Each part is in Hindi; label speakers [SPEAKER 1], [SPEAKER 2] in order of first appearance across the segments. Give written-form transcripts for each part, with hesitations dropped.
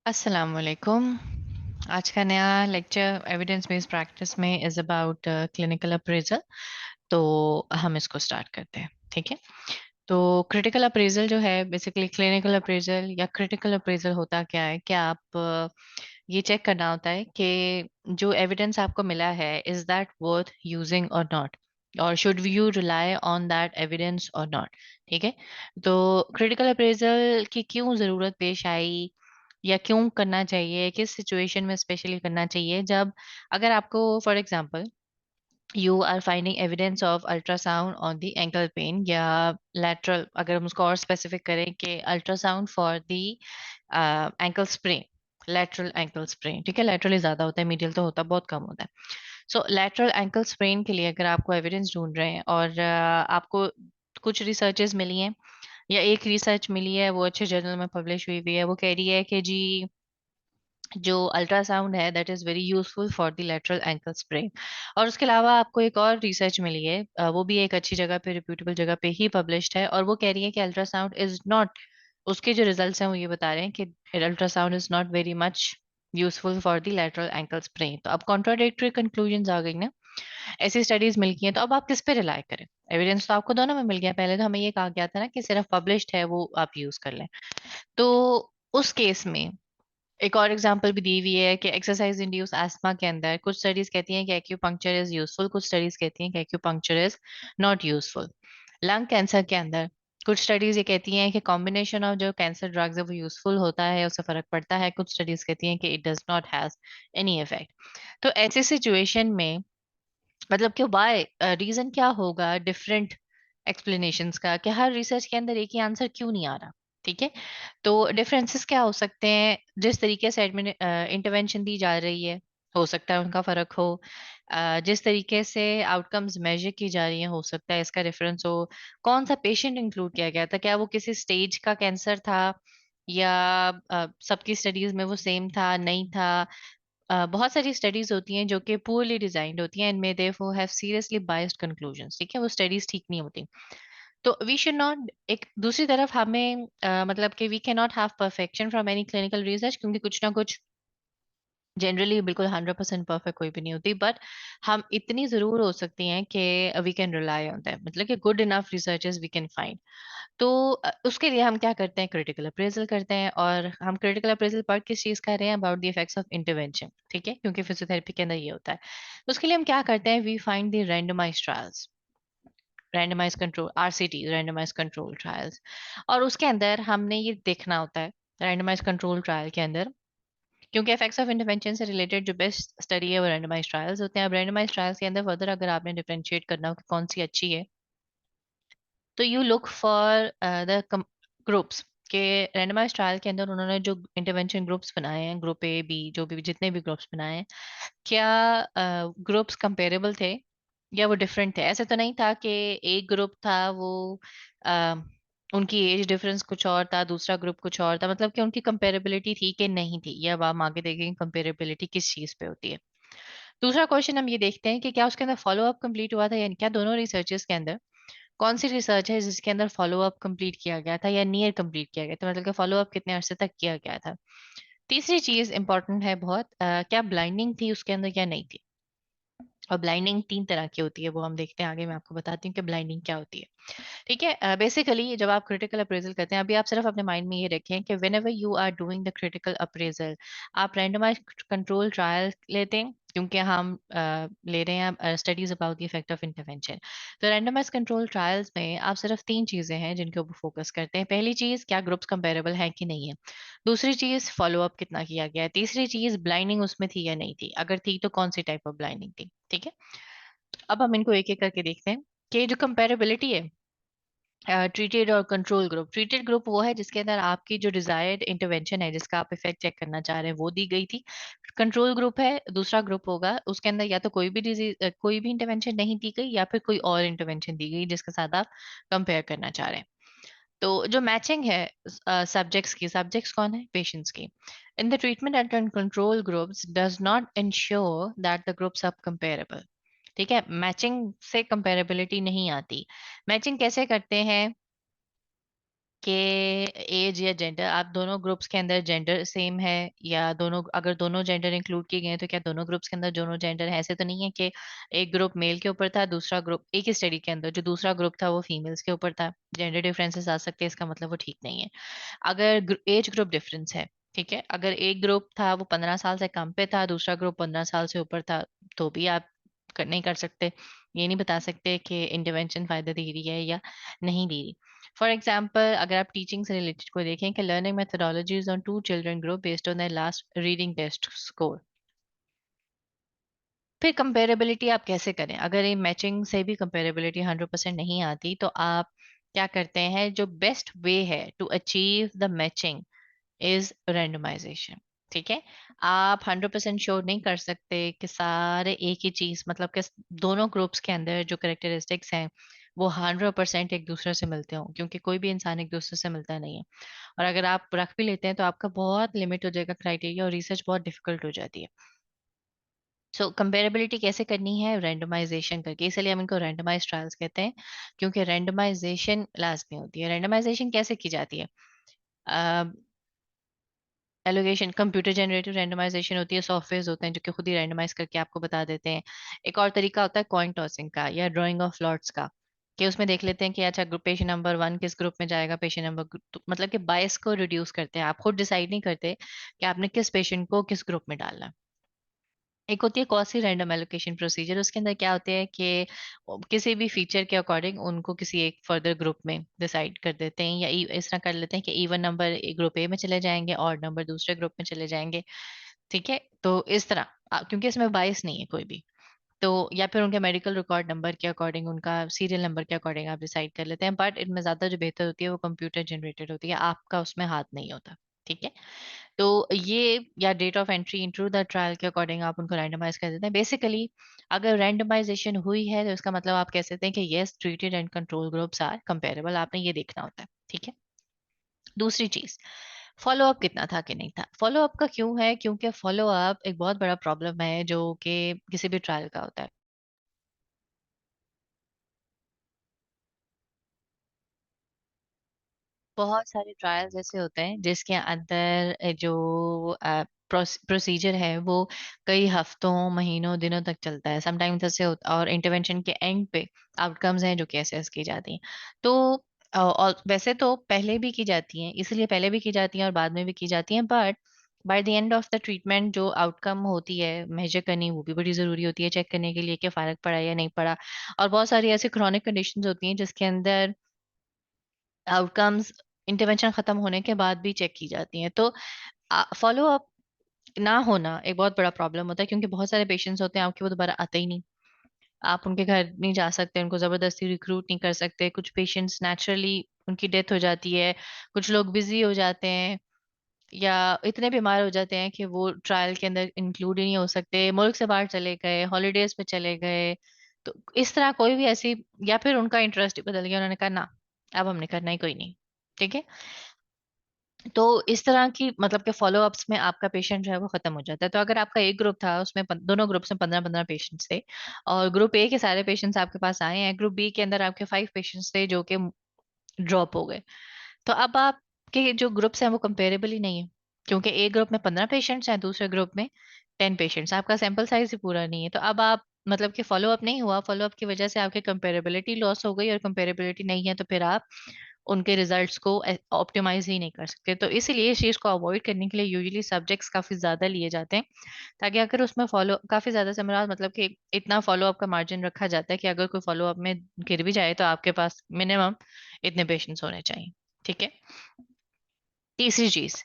[SPEAKER 1] अस्सलाम वालेकुम। आज का नया लेक्चर एविडेंस बेस्ड प्रैक्टिस में इज अबाउट क्लिनिकल अप्रेजल। तो हम इसको स्टार्ट करते हैं, ठीक है। तो क्रिटिकल अप्रेजल जो है बेसिकली क्लिनिकल अप्रेजल या क्रिटिकल अप्रेजल होता क्या है कि आप ये चेक करना होता है कि जो एविडेंस आपको मिला है इज दैट वर्थ यूजिंग और नॉट, और should you rely on that evidence और नॉट। ठीक है। तो क्रिटिकल अप्रेजल की क्यों ज़रूरत पेश आई या क्यों करना चाहिए, किस सिचुएशन में स्पेशली करना चाहिए, जब अगर आपको for example you are finding evidence of ultrasound on the ankle pain या लैटरल, अगर हम उसको और स्पेसिफिक करें कि ultrasound for the ankle sprain, lateral ankle sprain. ठीक है, लैटरली ज्यादा होता है, मीडियल तो होता बहुत कम होता है। सो लैटरल एंकल स्प्रेन के लिए अगर आपको एविडेंस ढूंढ रहे हैं और आपको कुछ रिसर्चेस मिली हैं या एक रिसर्च मिली है, वो अच्छे जर्नल में पब्लिश हुई हुई है, वो कह रही है कि जी जो अल्ट्रासाउंड है that is very useful for the lateral ankle sprain. और उसके अलावा आपको एक और रिसर्च मिली है, वो भी एक अच्छी जगह पे, रिप्यूटेबल जगह पे ही पब्लिश्ड है, और वो कह रही है कि अल्ट्रासाउंड इज नॉट, उसके जो रिजल्ट्स हैं वो ये बता रहे हैं कि ultrasound is not very much useful for the lateral ankle sprain. तो अब कॉन्ट्राडिक्टरी कंक्लूजन आ गई ना, ऐसी स्टडीज मिल गई हैं, तो अब आप किस पे रिलाई करें? एविडेंस तो आपको दोनों में मिल गया, पहले तो हमें ये कहा गया था ना कि सिर्फ पब्लिश्ड है वो आप यूज कर लें। तो उस केस में एक और एग्जांपल भी दी हुई है कि एक्सरसाइज इंड्यूस एस्थमा के अंदर कुछ स्टडीज कहती हैं कि एक्यूपंक्चर इज यूजफुल, कुछ स्टडीज कहती हैं कि acupuncture is not useful. Lung cancer के अंदर कुछ स्टडीज ये कहती हैं कि कॉम्बिनेशन ऑफ जो कैंसर ड्रग्स है वो यूजफुल होता है, उससे फर्क पड़ता है। कुछ स्टडीज कहती हैं कि it does not has any effect. तो ऐसी सिचुएशन में मतलब कि वाई रीजन क्या होगा डिफरेंट एक्सप्लेनेशंस का, कि हर रिसर्च के अंदर एक ही आंसर क्यों नहीं आ रहा? ठीक है। तो डिफरेंसेस क्या हो सकते हैं? जिस तरीके से इंटरवेंशन दी जा रही है हो सकता है उनका फर्क हो। जिस तरीके से आउटकम्स मेजर की जा रही हैं हो सकता है इसका डिफरेंस हो। कौन सा पेशेंट इंक्लूड किया गया था, क्या वो किसी स्टेज का कैंसर था या सबकी स्टडीज में वो सेम था, नहीं था? बहुत सारी स्टडीज होती हैं जो कि पुअरली डिजाइंड होती हैं, इनमें therefore have seriously biased conclusions. ठीक है, वो स्टडीज ठीक नहीं होती। तो वी शुड नॉट, एक दूसरी तरफ हमें मतलब कि we can not have perfection from any clinical research, क्योंकि कुछ ना कुछ जनरली बिल्कुल 100% परफेक्ट कोई भी नहीं होती, बट हम इतनी जरूर हो सकती हैं कि we can rely on them, मतलब कि good enough researches we can find. तो उसके लिए हम क्या करते हैं? क्रिटिकल अप्रेजल करते हैं। और हम क्रिटिकल अप्रेजल पर किस चीज कर रहे हैं? About the effects of intervention. ठीक है, क्योंकि फिजियोथेरेपी के अंदर ये होता है। उसके लिए हम क्या करते हैं? We find the randomised trials, randomise control, RCT, randomise control trials. और उसके अंदर हमने ये देखना होता है रैंडमाइज कंट्रोल ट्रायल के अंदर, क्योंकि इफेक्ट्स ऑफ इंटरवेंशन से रिलेटेड जो बेस्ट स्टडी है वो रैंडमाइज ट्रायल्स होते हैं। अब रैंडमाइज ट्रायल्स के अंदर फर्दर अगर आपने डिफरेंशिएट करना हो कि कौन सी अच्छी है, तो you look for the groups के रैंडमाइज ट्रायल के अंदर उन्होंने जो इंटरवेंशन ग्रुप्स बनाए हैं, ग्रुप ए बी, जो भी जितने भी ग्रुप्स बनाए हैं, क्या ग्रुप्स कंपेरेबल थे या वो डिफरेंट थे? ऐसे तो नहीं था कि एक ग्रुप था वो अ, उनकी एज डिफरेंस कुछ और था, दूसरा ग्रुप कुछ और था, मतलब कि उनकी कंपेरेबिलिटी थी कि नहीं थी। या अब हम आगे देखेंगे कंपेरेबिलिटी किस चीज पे होती है। दूसरा क्वेश्चन हम ये देखते हैं कि क्या उसके अंदर फॉलो अप कंप्लीट हुआ था, यानी क्या दोनों रिसर्चेस के अंदर कौन सी रिसर्च है जिसके अंदर फॉलो अप कंप्लीट किया गया था या नियर कंप्लीट किया गया था, मतलब कि फॉलो अप कितने अरसे तक किया गया था। तीसरी चीज इंपॉर्टेंट है बहुत, क्या ब्लाइंडिंग थी उसके अंदर या नहीं थी? और ब्लाइंडिंग तीन तरह की होती है, वो हम देखते हैं आगे, मैं आपको बताती हूँ कि ब्लाइंडिंग क्या होती है। ठीक है। बेसिकली जब आप क्रिटिकल अप्रेजल करते हैं, अभी आप सिर्फ अपने माइंड में ये रखें कि whenever you are doing the critical appraisal, आप रैंडमाइज कंट्रोल ट्रायल लेते हैं, क्योंकि हम ले रहे हैं studies about the effect of intervention. तो रैंडमाइज कंट्रोल ट्रायल्स में आप सिर्फ तीन चीजें हैं जिनके ऊपर फोकस करते हैं। पहली चीज, क्या ग्रुप्स कंपेरेबल हैं कि नहीं है। दूसरी चीज, फॉलो अप कितना किया गया है। तीसरी चीज, ब्लाइंडिंग उसमें थी या नहीं थी, अगर थी तो कौन सी टाइप ऑफ ब्लाइंडिंग थी। ठीक है। अब हम इनको एक एक करके देखते हैं कि जो कंपेरेबिलिटी है, ट्रीटेड और कंट्रोल ग्रुप। ट्रीटेड ग्रुप वो है जिसके अंदर आपकी जो डिजायर्ड इंटरवेंशन है, जिसका आप इफेक्ट चेक करना चाह रहे हैं, वो दी गई थी। कंट्रोल ग्रुप है, दूसरा ग्रुप होगा, उसके अंदर या तो कोई भी डिजीज, कोई भी इंटरवेंशन नहीं दी गई या फिर कोई और इंटरवेंशन दी गई जिसके साथ आप कंपेयर करना चाह रहे हैं। तो जो मैचिंग है सब्जेक्ट्स की, सब्जेक्ट्स कौन है? पेशेंट्स की। In the treatment and control groups does not ensure that the groups are comparable. ठीक है, मैचिंग से कंपेरेबिलिटी नहीं आती। मैचिंग कैसे करते हैं? कि एज या जेंडर, आप दोनों ग्रुप्स के अंदर जेंडर सेम है, या दोनों, अगर दोनों जेंडर इंक्लूड किए गए हैं तो क्या दोनों ग्रुप्स के अंदर दोनों जेंडर है? ऐसे तो नहीं है कि एक ग्रुप मेल के ऊपर था, दूसरा ग्रुप, एक ही स्टडी के अंदर जो दूसरा ग्रुप था वो फीमेल्स के ऊपर था, जेंडर डिफरेंसेस आ सकते हैं, इसका मतलब वो ठीक नहीं है। अगर एज ग्रुप डिफरेंस है, ठीक है, अगर एक ग्रुप था वो 15 साल से कम पे था, दूसरा ग्रुप 15 साल से ऊपर था, तो भी आप नहीं कर सकते, ये नहीं बता सकते कि इंटरवेंशन फायदा दे रही है या नहीं दे रही। फॉर एग्जाम्पल, अगर आप टीचिंग से रिलेटेड को देखें कि learning methodologies on two children group based on their last reading test score, फिर कंपेरेबिलिटी आप कैसे करें? अगर ये मैचिंग से भी कंपेरेबिलिटी 100% नहीं आती, तो आप क्या करते हैं? जो बेस्ट वे है to achieve the matching is randomisation. ठीक है, आप 100% श्योर नहीं कर सकते कि सारे एक ही चीज, मतलब कि दोनों ग्रुप्स के अंदर जो करेक्टरिस्टिक्स हैं वो 100% एक दूसरे से मिलते हों, क्योंकि कोई भी इंसान एक दूसरे से मिलता नहीं है। और अगर आप रख भी लेते हैं तो आपका बहुत लिमिट हो जाएगा क्राइटेरिया, और रिसर्च बहुत डिफिकल्ट हो जाती है। सो कंपेरेबिलिटी कैसे करनी है? रैंडमाइजेशन करके, इसलिए हम इनको रैंडमाइज ट्रायल्स कहते हैं, क्योंकि रैंडमाइजेशन लाजमी होती है। रैंडमाइजेशन कैसे की जाती है? एलोगेशन कंप्यूटर जनरेटेड रैंडमाइजेशन होती है, सॉफ्टवेयर होते हैं जो कि खुद ही रैंडमाइज करके आपको बता देते हैं। एक और तरीका होता है कॉइन टॉसिंग का या ड्राइंग ऑफ लॉट्स का, कि उसमें देख लेते हैं कि अच्छा ग्रुप पेशेंट नंबर 1 किस ग्रुप में जाएगा, पेशेंट नंबर, तो मतलब कि बायस को रिड्यूस करते हैं। आप खुद डिसाइड नहीं करते कि आपने किस पेशेंट को किस ग्रुप में डालना है। एक होती है कॉसी रैंडम एलोकेशन प्रोसीजर, उसके अंदर क्या होते हैं कि किसी भी फीचर के अकॉर्डिंग उनको किसी एक फर्दर ग्रुप में डिसाइड कर देते हैं, या इस तरह कर लेते हैं कि इवन नंबर ग्रुप ए में चले जाएंगे और नंबर दूसरे ग्रुप में चले जाएंगे। ठीक है, तो इस तरह क्योंकि इसमें बायस नहीं है कोई भी, तो या फिर उनके मेडिकल रिकॉर्ड नंबर के अकॉर्डिंग, उनका सीरियल नंबर के अकॉर्डिंग आप डिसाइड कर लेते हैं। बट इनमें ज्यादा जो बेहतर होती है वो कंप्यूटर जनरेटेड होती है, आपका उसमें हाथ नहीं होता। ठीक है, तो ये, या date of entry into the trial के अकॉर्डिंग आप उनको रैंडमाइज कर देते हैं बेसिकली। अगर रैंडमाइजेशन हुई है तो इसका मतलब आप कह सकते हैं कि yes, treated and control groups are comparable, आपने ये देखना होता है। ठीक है, दूसरी चीज, फॉलो अप कितना था कि नहीं था। फॉलो अप का क्यों है? क्योंकि फॉलो अप एक बहुत बड़ा प्रॉब्लम है जो कि किसी भी ट्रायल का होता है। बहुत सारे ट्रायल्स ऐसे होते हैं जिसके अंदर जो प्रोसीजर है वो कई हफ्तों, महीनों, दिनों तक चलता है, समटाइम्स ऐसे होता, और इंटरवेंशन के एंड पे आउटकम्स हैं जो कि असेस की जाती हैं। तो और वैसे तो पहले भी की जाती हैं, इसलिए पहले भी की जाती हैं और बाद में भी की जाती हैं, but by the end of the treatment जो आउटकम होती है मेजर करनी, वो भी बड़ी जरूरी होती है, चेक करने के लिए कि फर्क पड़ा या नहीं पड़ा। और बहुत सारी ऐसी क्रॉनिक कंडीशंस होती हैं जिसके अंदर आउटकम्स इंटरवेंशन खत्म होने के बाद भी चेक की जाती हैं। तो फॉलो अप ना होना एक बहुत बड़ा प्रॉब्लम होता है, क्योंकि बहुत सारे पेशेंट्स होते हैं आपके, वो दोबारा आते ही नहीं। आप उनके घर नहीं जा सकते, उनको जबरदस्ती रिक्रूट नहीं कर सकते। कुछ पेशेंट्स नेचुरली उनकी डेथ हो जाती है, कुछ लोग बिजी हो जाते हैं, या इतने बीमार हो जाते हैं कि वो ट्रायल के अंदर इंक्लूड ही नहीं हो सकते, मुल्क से बाहर चले गए, हॉलीडेज पे चले गए। तो इस तरह कोई भी ऐसी, या फिर उनका इंटरेस्ट ही बदल गया, उन्होंने कहा ना, अब हमने करना ही कोई नहीं। ठीक है, तो इस तरह की मतलब के फॉलो अप्स में आपका पेशेंट जो है वो खत्म हो जाता है। तो अगर आपका एक ग्रुप था, उसमें दोनों ग्रुप्स में 15-15 पेशेंट्स थे, और ग्रुप ए के सारे पेशेंट्स आपके पास आए हैं, ग्रुप बी के अंदर आपके 5 पेशेंट्स थे जो कि ड्रॉप हो गए, तो अब आपके जो ग्रुप्स हैं वो कंपेरेबल ही नहीं है, क्योंकि एक ग्रुप में 15 पेशेंट्स हैं, दूसरे ग्रुप में 10 पेशेंट्स, आपका सैंपल साइज ही पूरा नहीं है। तो अब आप मतलब कि फॉलो अप नहीं हुआ, फॉलो अप की वजह से आपकी कंपेरेबिलिटी लॉस हो गई, और कंपेरेबिलिटी नहीं है तो फिर आप उनके रिजल्ट्स को ऑप्टिमाइज ही नहीं कर सकते। तो इसीलिए इस चीज को अवॉइड करने के लिए यूजुअली सब्जेक्ट्स काफी ज्यादा लिए जाते हैं, ताकि अगर उसमें फॉलो काफी ज्यादा से मेरा मतलब कि इतना फॉलो अप का मार्जिन रखा जाता है कि अगर कोई फॉलो अप में गिर भी जाए तो आपके पास मिनिमम इतने पेशेंट्स होने चाहिए। ठीक है, तीसरी चीज,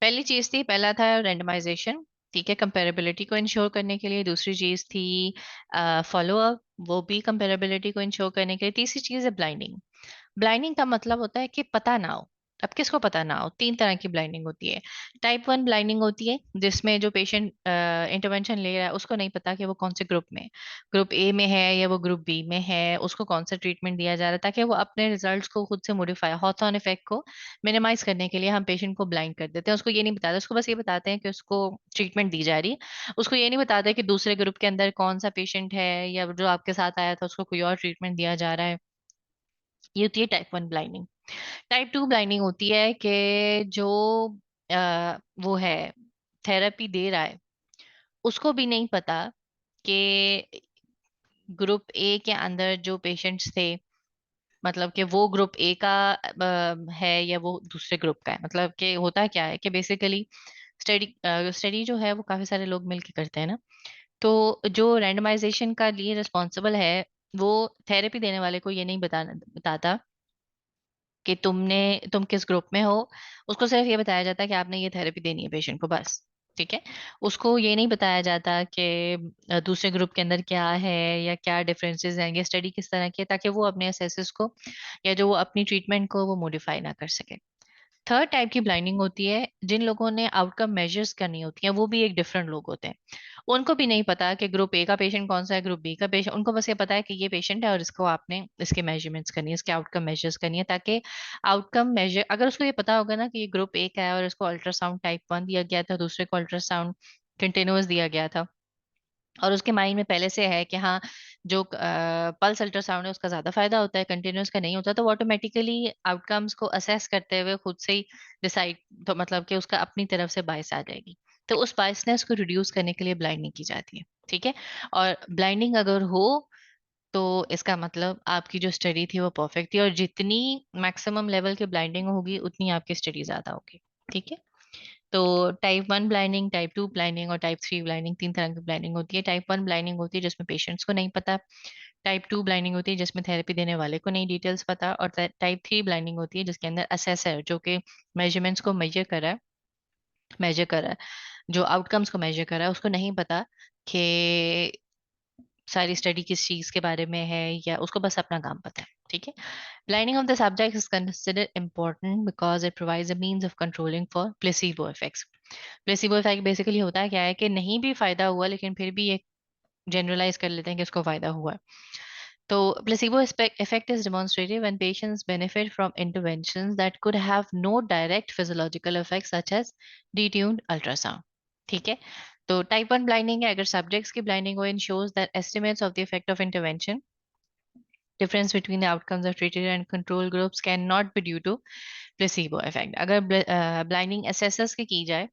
[SPEAKER 1] पहली चीज थी, पहला था रेंडमाइजेशन, ठीक है, कंपेरेबिलिटी को इंश्योर करने के लिए। दूसरी चीज थी फॉलो अप, वो भी कंपेरेबिलिटी को इंश्योर करने के लिए। तीसरी चीज है ब्लाइंडिंग। ब्लाइंडिंग का मतलब होता है कि पता ना हो। अब किसको पता ना हो? 3 तरह की ब्लाइंडिंग होती है। टाइप 1 ब्लाइंडिंग होती है जिसमें जो पेशेंट इंटरवेंशन ले रहा है उसको नहीं पता कि वो कौन से ग्रुप में है, ग्रुप ए में है या वो ग्रुप बी में है, उसको कौन सा ट्रीटमेंट दिया जा रहा है, ताकि वो अपने रिजल्ट्स को खुद से मॉडिफाई, हॉथॉर्न इफेक्ट को मिनिमाइज करने के लिए हम पेशेंट को ब्लाइंड कर देते हैं। उसको ये नहीं बताते, उसको बस ये बताते हैं कि उसको ट्रीटमेंट दी जा रही है। उसको ये नहीं बताते कि दूसरे ग्रुप के अंदर कौन सा पेशेंट है, या जो आपके साथ आया था उसको कोई और ट्रीटमेंट दिया जा रहा है। ये होती है type 1 blinding. Type two blinding होती है कि जो वो है थेरेपी दे रहा है उसको भी नहीं पता कि ग्रुप ए के अंदर जो पेशेंट्स थे, मतलब कि वो ग्रुप ए का है या वो दूसरे ग्रुप का है। मतलब कि होता क्या है कि बेसिकली स्टडी स्टडी जो है वो काफी सारे लोग मिलके करते हैं ना। तो जो रैंडमाइजेशन का लिए रिस्पॉन्सिबल है वो थेरेपी देने वाले को ये नहीं बताता कि तुम किस ग्रुप में हो। उसको सिर्फ ये बताया जाता है कि आपने ये थेरेपी देनी है पेशेंट को, बस। ठीक है। उसको ये नहीं बताया जाता कि दूसरे ग्रुप के अंदर क्या है या क्या डिफरेंसेस हैं या स्टडी किस तरह की है, ताकि वो अपने असेसेस को या जो वो अपनी ट्रीटमेंट को वो मॉडिफाई ना कर सके। थर्ड टाइप की ब्लाइंडिंग होती है जिन लोगों ने आउटकम मेजर्स करनी होती है, वो भी एक डिफरेंट लोग होते हैं। उनको भी नहीं पता कि ग्रुप ए का पेशेंट कौन सा है, ग्रुप बी का पेशेंट। उनको बस ये पता है कि ये पेशेंट है और इसको आपने इसके मेजरमेंट्स करनी है, इसके आउटकम मेजर्स करनी है, ताकि आउटकम मेजर, अगर उसको ये पता होगा ना कि ये ग्रुप ए का है और इसको अल्ट्रासाउंड टाइप 1 दिया गया था, दूसरे को अल्ट्रासाउंड कंटिन्यूअस दिया गया था, और उसके माइंड में पहले से है कि हाँ जो पल्स अल्ट्रासाउंड है उसका ज्यादा फायदा होता है, कंटिन्यूअस का नहीं होता, तो वो ऑटोमेटिकली आउटकम्स को असेस करते हुए खुद से ही डिसाइड, तो मतलब कि उसका अपनी तरफ से बायस आ जाएगी। तो उस बायसनेस को रिड्यूस करने के लिए ब्लाइंडिंग की जाती है। ठीक है। और ब्लाइंडिंग अगर हो तो इसका मतलब आपकी जो स्टडी थी वो परफेक्ट थी, और जितनी मैक्सिमम लेवल की ब्लाइंडिंग होगी उतनी आपकी स्टडी ज्यादा होगी। ठीक है। तो टाइप 1 ब्लाइंडिंग, टाइप 2 ब्लाइंडिंग और टाइप 3 ब्लाइंडिंग, तीन तरह की ब्लाइंडिंग होती है। टाइप 1 ब्लाइंडिंग होती है जिसमें पेशेंट्स को नहीं पता। टाइप 2 ब्लाइंडिंग होती है जिसमें थेरेपी देने वाले को नहीं डिटेल्स पता। और टाइप 3 ब्लाइंडिंग होती है जिसके अंदर असेसर जो कि मेजरमेंट्स को मेजर कर रहा है, जो आउटकम्स को मेजर कर रहा है, उसको नहीं पता कि सारी स्टडी किस चीज के बारे में है, या उसको बस अपना काम पता है। ठीक है। Blinding of the subject is considered important because it provides a means of controlling for placebo effects. Placebo effect basically होता है क्या है कि नहीं भी फायदा हुआ लेकिन फिर भी एक जनरलाइज कर लेते हैं कि उसको फायदा हुआ है। तो placebo effect is demonstrated when patients benefit from interventions that could have no direct physiological effects such as detuned ultrasound. ठीक है। तो टाइप 1 ब्लाइंडिंग है अगर सब्जेक्ट्स की ब्लाइंडिंग हो, इन shows that estimates of the effect of intervention, difference between the outcomes of treated and control groups cannot be due to placebo effect. अगर ब्लाइंडिंग एसएसएस की जाए,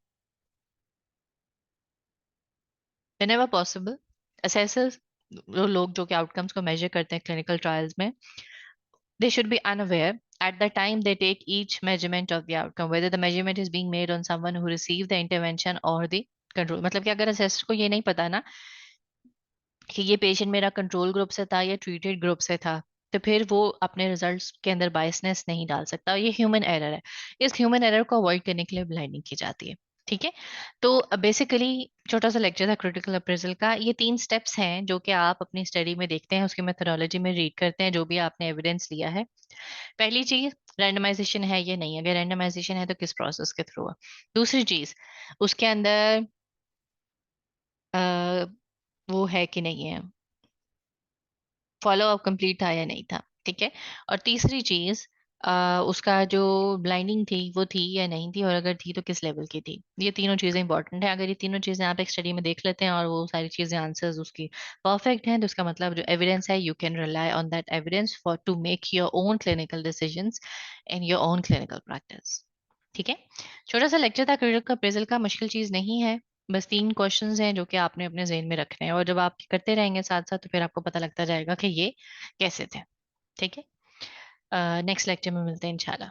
[SPEAKER 1] whenever possible, assessors, वो लोग जो कि आउटकम्स को मेजर करते हैं क्लिनिकल ट्रायल्स में, they should be unaware at the time they take each measurement of the outcome whether the measurement is being made on someone who received the intervention or the control। मतलब कि अगर असेसर को ये नहीं पता ना कि ये पेशेंट मेरा कंट्रोल ग्रुप से था या ट्रीटेड ग्रुप से था, तो फिर वो अपने रिजल्ट्स के अंदर बायसनेस नहीं डाल सकता। ये ह्यूमन एरर है। इस ह्यूमन एरर को अवॉइड करने के लिए ब्लाइंडिंग की जाती है। ठीक है। तो बेसिकली छोटा सा लेक्चर था क्रिटिकल अप्रेजल का। ये 3 स्टेप्स हैं जो कि आप अपनी स्टडी में देखते हैं, उसकी मेथोडोलॉजी में रीड करते हैं जो भी आपने एविडेंस लिया है। पहली चीज, रैंडमाइजेशन है या नहीं, अगर रैंडमाइजेशन है तो किस प्रोसेस के थ्रू है। दूसरी चीज, उसके अंदर अ, वो है कि नहीं है, फॉलो अप कंप्लीट था या नहीं था। ठीक है। और तीसरी चीज, उसका जो ब्लाइंडिंग थी वो थी या नहीं थी, और अगर थी तो किस लेवल की थी। ये तीनों चीजें इंपॉर्टेंट है। अगर ये तीनों चीजें आप एक स्टडी में देख लेते हैं और वो सारी चीजें आंसर्स उसकी परफेक्ट हैं, तो उसका मतलब जो एविडेंस है, you can rely on that evidence for to make your own clinical decisions in your own clinical practice. ठीक है। छोटा सा लेक्चर था क्रिटिकल का, अप्रेजल का मुश्किल चीज नहीं है। बस 3 क्वेश्चंस हैं जो कि आपने अपने जेहन में रखने हैं, और जब आप करते रहेंगे साथ साथ तो फिर आपको पता लगता जाएगा कि ये कैसे थे। ठीक है। नेक्स्ट लेक्चर में मिलते हैं इंशाल्लाह।